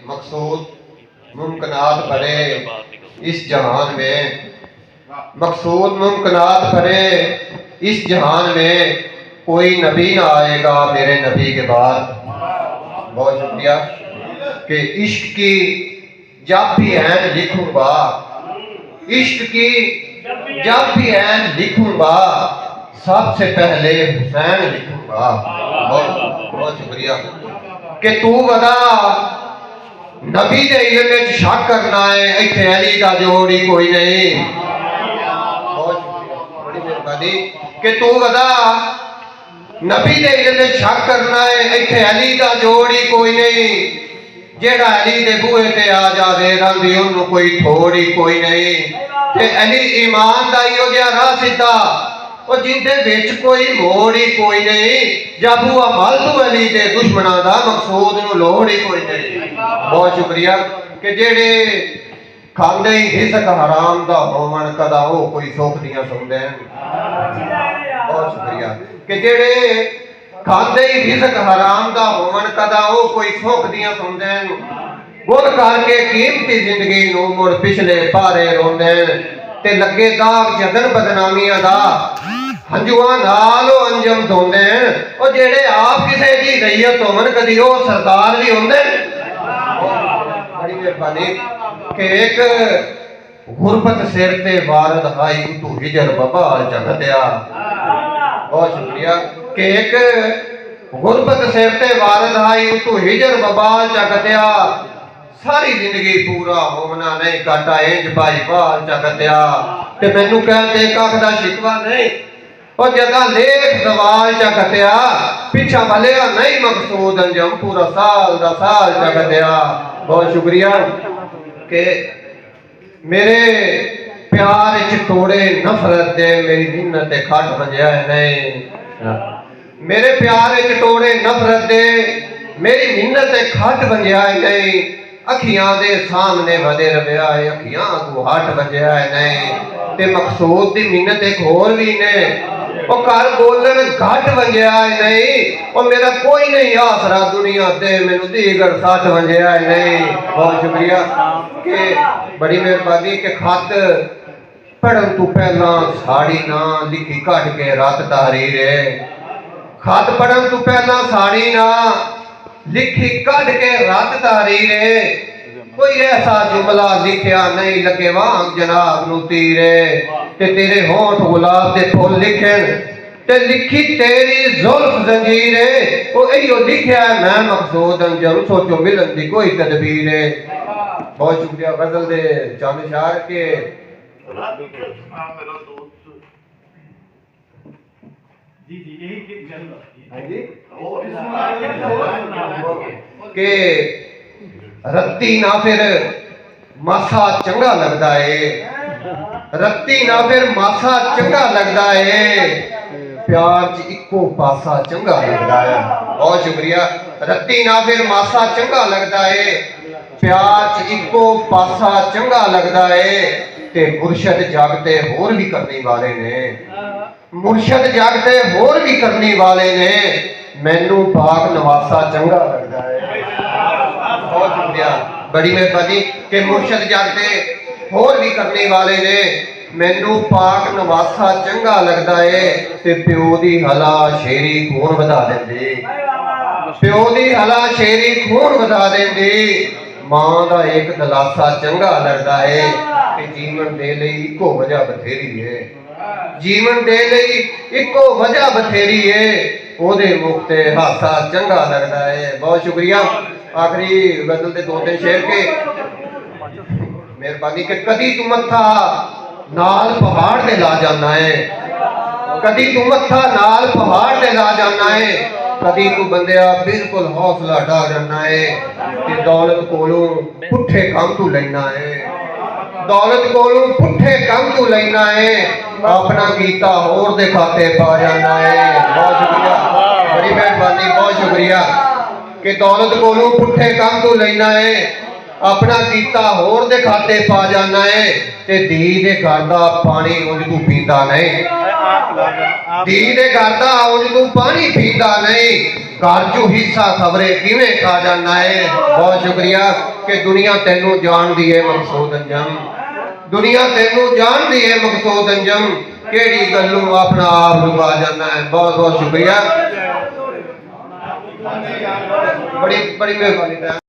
मकसूद मुमकिनात भरे इस जहान में, मकसूद मुमकिनात भरे इस जहान में कोई नबी ना आएगा मेरे नबी के बाद। बहुत शुक्रिया कि इश्क की जब भी ऐन लिखूंगा, इश्क की जब भी ऐन लिखूंगा सबसे पहले हुसैन लिखूंगा। बहुत बहुत शुक्रिया कि तू वदा नबी दे इल्म विच शक करना है, इत्थे अली दा जोड़ी कोई नहीं। बहुत शुक्रिया, बड़ी मेहरबानी कि तू वदा नबी दे इल्म विच शक करना है, इत्थे अली दा जोड़ी कोई नहीं। जेड़ा अली दे बूहे ते आ जावे रंदी उन्नू कोई थोड़ी कोई नहीं। ते अली ईमान दा इहो जिहा राह सीधा और जिंदे विच कोई मोड़ ही कोई नहीं। जब हुआ मल तू अली दे दुश्मनां दा मकसूद नू लोड़ ही कोई नहीं। बहुत शुक्रिया कि जेड़े खांदे ही रिज़्क हराम दा होवन कदा हो कोई सुख दियां सुनदे। बहुत शुक्रिया कि जेड़े खांदे ही रिज़्क हराम दा होवन कदा हो कोई सुख दियां सुनदे। गुल करके कीमती जिंदगी नू मुड़ पिछले पारे रोंदे ते लगे दाग जदन बदनामियां दा हंजुआं नाल ओ अंजम धोंदे। ओ जेड़े आप किसे दी रैयत होवन कदी ओ सरदार भी होंदे। बड़ी मेहरबानी कि एक गुरबत सिर ते वारद हाई तू हिजर बबाल जगत्या। बहुत शुक्रिया कि एक गुरबत सिर ते वारद हाई तू हिजर बबाल जगत्या। सारी जिंदगी पूरा होना नहीं काटा इंज भाई बाल जगत्या। ते मैनू कहते कख दा शिकवा नहीं और जदा लेख सवाल जगत्या। पिछा भलिया नहीं मकसूद अंजम पूरा साल दा साल जगत्या। बहुत शुक्रिया कि मेरे प्यार च तोड़े नफरत दे मेरी मिन्नत ते खट बंजया नहीं। मेरे प्यार च तोड़े नफरत दे मेरी मिन्नत ते खट बंजया नहीं। अखियां दे सामने वधे रव्या है अखियां को हट बंजया नहीं। ते मकसूद दी मिन्नत एक होर भी ने ओ कर बोलन घट बंजया नहीं। और मेरा कोई नहीं आसरा दुनिया ते मैनू दीगर सट बंजया नहीं। बहुत शुक्रिया कि बड़ी मेहरबानी कि खत पढ़न तू पहला साड़ी ना लिखी कट के रात तहरीर है। खत पढ़न तू पहला साड़ी ना लिखी कट के रात तहरीर है। कोई ऐसा जुमला लिखया नहीं लगे वांग जनाब नू तीरे। ते तेरे होंठ गुलाब दे फुल लिखन ते लिखी तेरी जुल्फ जंजीर है। ओ इहो लिखया है मैं मकसूद अंजम सोचो मिलन दी कोई तदबीर है। बहुत शुक्रिया गजल दे चंद शार के के रत्ती ना फिर मासा चंगा लगता है। रत्ती ना फिर मासा चंगा लगता है। प्यार च इको पासा चंगा लगता है। बहुत शुक्रिया रत्ती ना फिर मासा चंगा लगता है। प्यार च इको पासा चंगा लगता है। ते मुर्शद जागते होर भी करने वाले ने। मुर्शद जागते होर भी करने वाले ने। मैनू पाक नवासा चंगा लगता है। बहुत शुक्रिया बड़ी मेहरबानी कि मुर्शद जागते होर भी करने वाले ने। मैनू पाक नवासा चंगा लगता है। ते प्यो दी हला शेरी खून वधा देंदी। प्यो दी हला शेरी खून वधा देंदी। मां दा एक दलासा चंगा लगता है। कि जीवन दे लई इको वजह बथेरी है। जीवन दे लई इको वजह बथेरी है। ओदे मुख ते हासा चंगा लगता है। बहुत शुक्रिया आखिरी गजल दे दो तीन शेर के मेहरबानी कि कदी तू मत्था नाल पहाड़ ते ला जाना है। कदी तू मत्था नाल पहाड़ ते ला जाना है। कदी तू बंदिया बिल्कुल हौसला डा जाना है। कि दौलत कोलों पुठे काम तू लेना है। दौलत कोलों पुठे काम तू लेना है। अपना कीता होर दे खाते पा जाना है। बहुत शुक्रिया बड़ी मेहरबानी बहुत शुक्रिया कि दौलत कोलों पुठे काम तू लेना है। अपना कीता होर दे खाते पा जाना है। ते धी दे घर दा पानी उंज तू पींदा नहीं। धी दे घर दा उंज तू पानी पींदा नहीं। घर चो हिस्सा खबरे किवें खा जाना है। बहुत शुक्रिया कि दुनिया तेनू जानदी है मकसूद अंजम, दुनिया तेनू जानदी है मकसूद अंजम, केड़ी गल्लों अपना आप लुका जाना है। बहुत बहुत शुक्रिया, बड़ी बड़ी मेहरबानी।